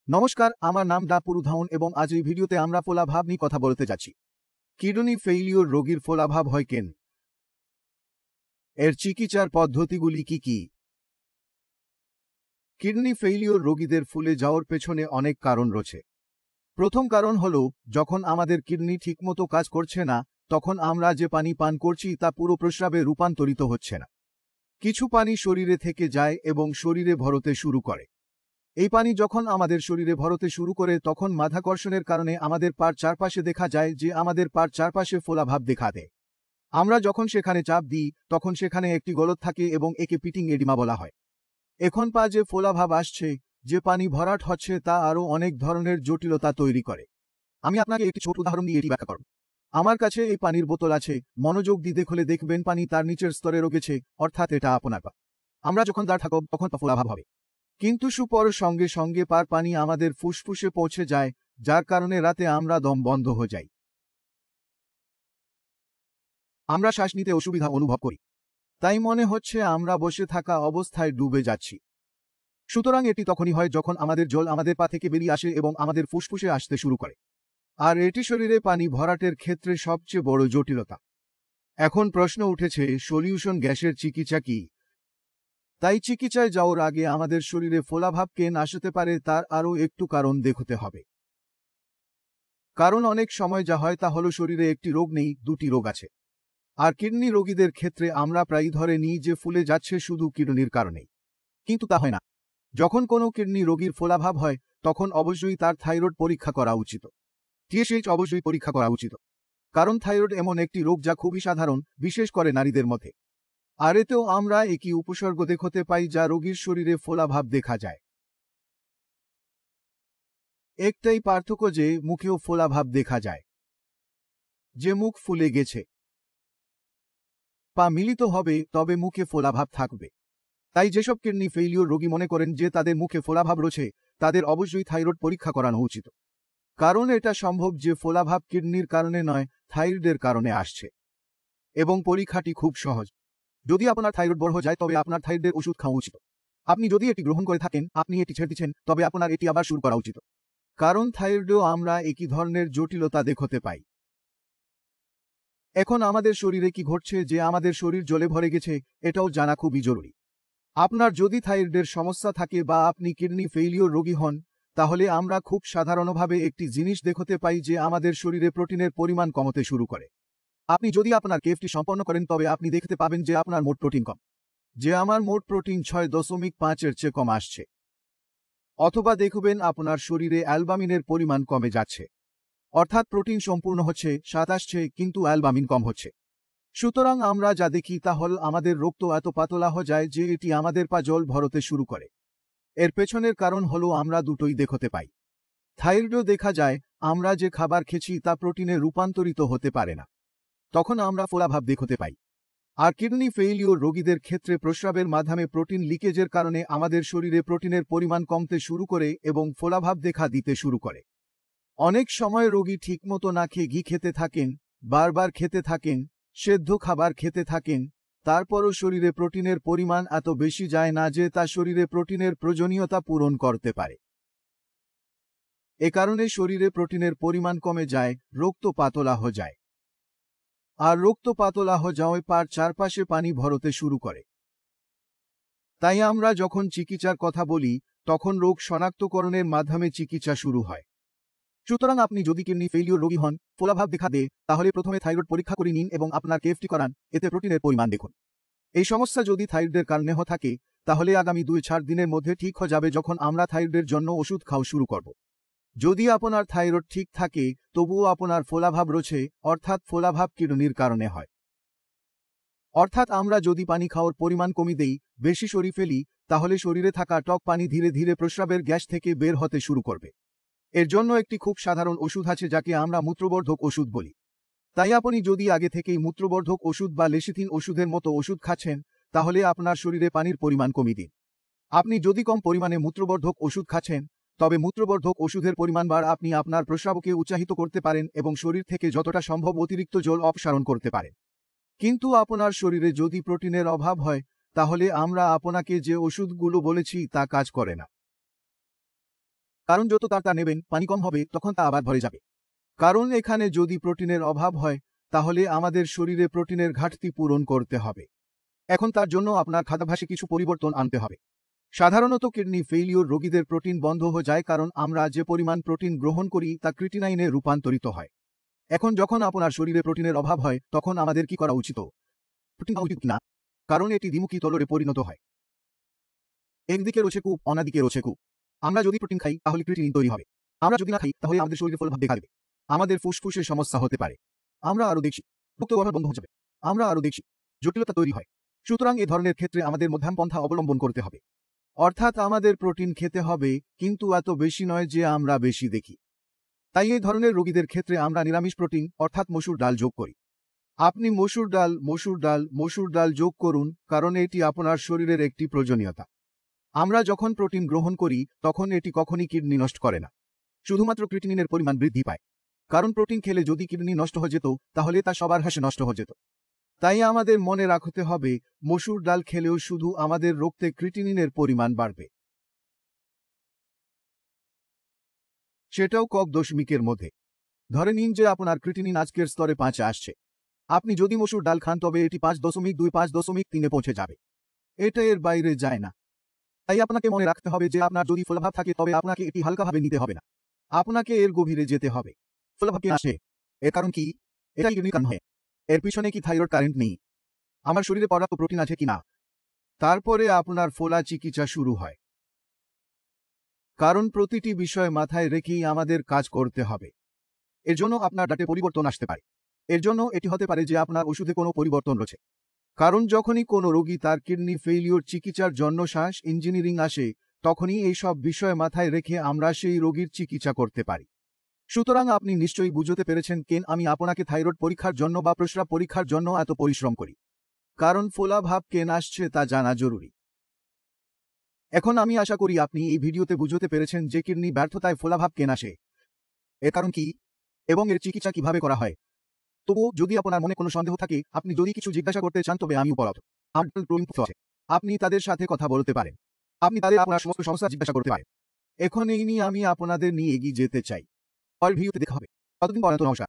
নমস্কার, আমার নাম ডা পুরুধাউন এবং আজ এই ভিডিওতে আমরা ফোলাভাব নিয়ে কথা বলতে যাচ্ছি। কিডনি ফেইলিওর রোগীর ফোলাভাব হয় কেন? এর চিকিৎসার পদ্ধতিগুলি কি কি? কিডনি ফেইলিওর রোগীদের ফুলে যাওয়ার পেছনে অনেক কারণ রয়েছে। প্রথম কারণ হলো, যখন আমাদের কিডনি ঠিকমতো কাজ করছে না, তখন আমরা যে পানি পান করছি তা পুরো প্রস্রাবে রূপান্তরিত হচ্ছে না। কিছু পানি শরীরে থেকে যায় এবং শরীরে ভরতে শুরু করে। এই পানি যখন আমাদের শরীরে ভরতে শুরু করে তখন মাধ্যাকর্ষণের কারণে আমাদের পার চারপাশে দেখা যায় যে আমাদের পার চারপাশে ফোলাভাব দেখা দেয়। আমরা যখন সেখানে চাপ দিই তখন সেখানে একটি গলদ থাকে এবং একে পিটিং এডিমা বলা হয়। এখন পা যে ফোলাভাব আসছে, যে পানি ভরাট হচ্ছে তা আরও অনেক ধরনের জটিলতা তৈরি করে। আমি আপনাকে একটি ছোট উদাহরণ দিয়ে এটি ব্যাখ্যা করব। আমার কাছে এই পানির বোতল আছে, মনোযোগ দিয়ে দেখলে দেখবেন পানি তার নিচের স্তরে রয়েছে, অর্থাৎ এটা আপনার পা। আমরা যখন দাঁড় থাকব তখন পা ফোলাভাব হবে। কিন্তু সুপর সঙ্গে সঙ্গে পার পানি আমাদের ফুসফুসে পৌঁছে যায়, যার কারণে রাতে আমরা দম বন্ধ হয়ে যাই। আমরা শ্বাস নিতে অসুবিধা অনুভব করি। তাই মনে হচ্ছে আমরা বসে থাকা অবস্থায় ডুবে যাচ্ছি। সুতরাং এটি তখনই হয় যখন আমাদের জল আমাদের পা থেকে বেরিয়ে আসে এবং আমাদের ফুসফুসে আসতে শুরু করে। আর এটি শরীরে পানি ভরাটের ক্ষেত্রে সবচেয়ে বড় জটিলতা। এখন প্রশ্ন উঠেছে, সলিউশন গ্যাসের চিকিৎসা কি? তাই চিকিৎসায় যাওয়ার আগে আমাদের শরীরে ফোলাভাব কেন আসতে পারে তার আরও একটু কারণ দেখতে হবে। কারণ অনেক সময় যা হয় তা হলো শরীরে একটি রোগ নেই, দুটি রোগ আছে। আর কিডনি রোগীদের ক্ষেত্রে আমরা প্রায়ই ধরে নিই যে ফুলে যাচ্ছে শুধু কিডনির কারণেই। কিন্তু তা হয় না। যখন কোনো কিডনি রোগীর ফোলাভাব হয় তখন অবশ্যই তার থাইরয়েড পরীক্ষা করা উচিত। TSH অবশ্যই পরীক্ষা করা উচিত। কারণ থাইরয়েড এমন একটি রোগ যা খুবই সাধারণ, বিশেষ করে নারীদের মধ্যে। আর এতেও আমরা একই উপসর্গ দেখতে পাই যা রোগীর শরীরে ফোলাভাব দেখা যায়। একটাই পার্থক্য যে মুখেও ফোলাভাব দেখা যায়। যে মুখ ফুলে গেছে, পা মিলিত হবে তবে মুখে ফোলাভাব থাকবে। তাই যেসব কিডনি ফেইলিওর রোগী মনে করেন যে তাদের মুখে ফোলাভাব রয়েছে, তাদের অবশ্যই থাইরয়েড পরীক্ষা করানো উচিত। কারণ এটা সম্ভব যে ফোলাভাব কিডনির কারণে নয়, থাইরয়েডের কারণে আসছে। এবং পরীক্ষাটি খুব সহজ। যদি আপনার থাইরয়েড বড় হয়ে যায় তবে আপনার থাইরয়েডের ওষুধ খাওয়া উচিত। আপনি যদি এটি গ্রহণ করে থাকেন, আপনি এটি ছেড়ে দিচ্ছেন, তবে আপনার এটি আবার শুরু করা উচিত। কারণ থাইরয়েডেও আমরা একই ধরনের জটিলতা দেখতে পাই। এখন আমাদের শরীরে কি ঘটছে যে আমাদের শরীর জলে ভরে গেছে, এটাও জানা খুবই জরুরি। আপনার যদি থাইরয়েডের সমস্যা থাকে বা আপনি কিডনি ফেইলিওর রোগী হন, তাহলে আমরা খুব সাধারণভাবে একটি জিনিস দেখতে পাই যে আমাদের শরীরে প্রোটিনের পরিমাণ কমতে শুরু করে। আপনি যদি আপনার কেএফটি সম্পন্ন করেন তবে আপনি দেখতে পাবেন যে আপনার মোট প্রোটিন কম। যে আমার মোট প্রোটিন 6.5-এর চেয়ে কম আসছে। অথবা দেখবেন আপনার শরীরে অ্যালবামিনের পরিমাণ কমে যাচ্ছে। অর্থাৎ প্রোটিন সম্পূর্ণ হচ্ছে, স্বাদ আসছে, কিন্তু অ্যালবামিন কম হচ্ছে। সুতরাং আমরা যা দেখি তা হল আমাদের রক্ত এত পাতলা হয়ে যায় যে এটি আমাদের পা জল ভরতে শুরু করে। এর পেছনের কারণ হলো আমরা দুটোই দেখতে পাই। থাইরয়েডও দেখা যায়, আমরা যে খাবার খেছি তা প্রোটিনে রূপান্তরিত হতে পারে না। তখন আমরা ফোলাভাব দেখতে পাই। আর কিডনি ফেইলিওর রোগীদের ক্ষেত্রে প্রস্রাবের মাধ্যমে প্রোটিন লিকেজের কারণে আমাদের শরীরে প্রোটিনের পরিমাণ কমতে শুরু করে এবং ফোলাভাব দেখা দিতে শুরু করে। অনেক সময় রোগী ঠিকমতো না খেয়ে ঘি খেতে থাকেন, বারবার খেতে থাকেন, সেদ্ধ খাবার খেতে থাকেন, তারপরও শরীরে প্রোটিনের পরিমাণ এত বেশি যায় না যে তা শরীরে প্রোটিনের প্রয়োজনীয়তা পূরণ করতে পারে। এ কারণে শরীরে প্রোটিনের পরিমাণ কমে যায়, রক্ত পাতলা হয়ে যায়। আর রক্ত পাতলা হয়ে যাওয়ায় পার চারপাশে পানি ভরতে শুরু করে। তাই আমরা যখন চিকিৎসার কথা বলি তখন রোগ শনাক্তকরণের মাধ্যমে চিকিৎসা শুরু হয়। সুতরাং আপনি যদি কিডনি ফেইলিওর রোগী হন, ফোলাভাব দেখা দেয়, তাহলে প্রথমে থাইরয়েড পরীক্ষা করে নিন এবং আপনার কেএফটি করান, এতে প্রোটিনের পরিমাণ দেখুন। এই সমস্যা যদি থাইরয়েডের কারণে হয়ে থাকে, তাহলে আগামী 2-4 দিনের মধ্যে ঠিক হয়ে যাবে যখন আমরা থাইরয়েডের জন্য ওষুধ খাওয়া শুরু করব। যদি আপনার থাইরয়েড ঠিক থাকে তবুও আপনার ফোলাভাব রয়েছে, অর্থাৎ ফোলাভাব কিডনির কারণে হয়। অর্থাৎ আমরা যদি পানি খাওয়ার পরিমাণ কমিয়ে দেই, বেশি সরি ফেলি, তাহলে শরীরে থাকা টক পানি ধীরে ধীরে প্রস্রাবের গ্যাস থেকে বের হতে শুরু করবে। এর জন্য একটি খুব সাধারণ ওষুধ আছে যাকে আমরা মূত্রবর্ধক ওষুধ বলি। তাই আপনি যদি আগে থেকেই মূত্রবর্ধক ওষুধ বা লেসিথিন ওষুধের মতো ওষুধ খাচ্ছেন, তাহলে আপনার শরীরে পানির পরিমাণ কমিয়ে দিন। আপনি যদি কম পরিমাণে মূত্রবর্ধক ওষুধ খাচ্ছেন, তবে মূত্রবর্ধক ওষুধের পরিমাণ বার আপনি আপনার প্রস্রাবকে উৎসাহিত করতে পারেন এবং শরীর থেকে যতটা সম্ভব অতিরিক্ত জল অপসারণ করতে পারেন। কিন্তু আপনার শরীরে যদি প্রোটিনের অভাব হয়, তাহলে আমরা আপনাকে যে ওষুধগুলো বলেছি তা কাজ করে না। কারণ যত তা নেবেন পানি কম হবে তখন তা আবার ভরে যাবে। কারণ এখানে যদি প্রোটিনের অভাব হয় তাহলে আমাদের শরীরে প্রোটিনের ঘাটতি পূরণ করতে হবে। এখন তার জন্য আপনার খাদ্যাভ্যাসে কিছু পরিবর্তন আনতে হবে। সাধারণত কিডনি ফেইলিওর রোগীদের প্রোটিন বন্ধ হয়ে যায় কারণ আমরা যে পরিমাণ প্রোটিন গ্রহণ করি তা ক্রিটিনাইনে রূপান্তরিত হয়। এখন যখন আপনার শরীরে প্রোটিনের অভাব হয় তখন আমাদের কি করা উচিত? প্রোটিন খাওয়া উচিত না, কারণ এটি দ্বিমুখী তলরে পরিণত হয়। একদিকে রয়েছে কূপ, অন্যদিকে রয়েছে কূপ। আমরা যদি প্রোটিন খাই তাহলে ক্রিটিনিন তৈরি হবে। আমরা যদি না খাই তাহলে আমাদের শরীরে ফলভাব দেখা দেবে। আমাদের ফুসফুসের সমস্যা হতে পারে। আমরা আরও দেখছি রক্ত গঠন বন্ধ হয়ে যাবে। আমরা আরও দেখছি জটিলতা তৈরি হয়। সুতরাং এ ধরনের ক্ষেত্রে আমাদের মধ্যমপন্থা অবলম্বন করতে হবে। অর্থাৎ আমাদের প্রোটিন খেতে হবে, কিন্তু এত বেশি নয় যে আমরা বেশি দেখি। তাই এই ধরনের রোগীদের ক্ষেত্রে আমরা নিরামিষ প্রোটিন অর্থাৎ মসুর ডাল যোগ করি। আপনি মসুর ডাল যোগ করুন, কারণ এটি আপনার শরীরের একটি প্রয়োজনীয়তা। আমরা যখন প্রোটিন গ্রহণ করি তখন এটি কখনই কিডনি নষ্ট করে না, শুধুমাত্র ক্রিটিনিনের পরিমাণ বৃদ্ধি পায়। কারণ প্রোটিন খেলে যদি কিডনি নষ্ট হয়ে যেত তাহলে তা সবার হাসে নষ্ট হয়ে যেত। তাই আমাদের মনে রাখতে হবে মসুর ডাল খেলেও শুধু আমাদের রক্তে ক্রিটিনিনের পরিমাণ বাড়বে, সেটাও কক দশমিকের মধ্যে। ধরে নিন যে আপনার ক্রিটিনিন আজকের স্তরে 5 আসছে। আপনি যদি মসুর ডাল খান তবে এটি 5.2 5.3 পৌঁছে যাবে। এটা এর বাইরে যায় না। তাই আপনাকে মনে রাখতে হবে যে আপনার যদি ফোলাভাব থাকে তবে আপনাকে এটি হালকাভাবে নিতে হবে না, আপনাকে এর গভীরে যেতে হবে। ফোলাভাব কেন আসে? এর কারণ কি? এটা কিডনির কারণ হয়। এর পিছনে কি থাইরয়েড কারেন্ট নেই? আমার শরীরে পর্যাপ্ত প্রোটিন আছে কিনা? তারপরে আপনার ফোলা চিকিৎসা শুরু হয়। কারণ প্রতিটি বিষয় মাথায় রেখেই আমাদের কাজ করতে হবে। এর জন্য আপনার ডায়েটে পরিবর্তন আসতে পারে। এর জন্য এটি হতে পারে যে আপনার ওষুধে কোনো পরিবর্তন রয়েছে। কারণ যখনই কোনো রোগী তার কিডনি ফেইলিওর চিকিৎসার জন্য শ্বাস ইঞ্জিনিয়ারিং আসে তখনই এই সব বিষয় মাথায় রেখে আমরা সেই রোগীর চিকিৎসা করতে পারি। সুতরাং আপনি নিশ্চয়ই বুঝতে পেরেছেন কেন আমি আপনাকে থাইরয়েড পরীক্ষার জন্য বা প্রস্রাব পরীক্ষার জন্য এত পরিশ্রম করি। কারণ ফোলাভাব কেন আসছে তা জানা জরুরি। এখন আমি আশা করি আপনি এই ভিডিওতে বুঝতে পেরেছেন যে কিডনি ব্যর্থতায় ফোলাভাব কেন আসে, এর কারণ কি এবং এর চিকিৎসা কিভাবে করা হয়। তবুও যদি আপনার মনে কোনো সন্দেহ থাকে, আপনি যদি কিছু জিজ্ঞাসা করতে চান তবে আমি উপলব্ধ। আমার আছে, আপনি তাদের সাথে কথা বলতে পারেন। আপনি তাদের আপনার সমস্ত সমস্যা জিজ্ঞাসা করতে পারেন। এখন এই নিয়ে আমি আপনাদের নিয়ে এগিয়ে যেতে চাই। পরের ভিডিওতে দেখা হবে। ততদিন পর্যন্ত নমস্কার।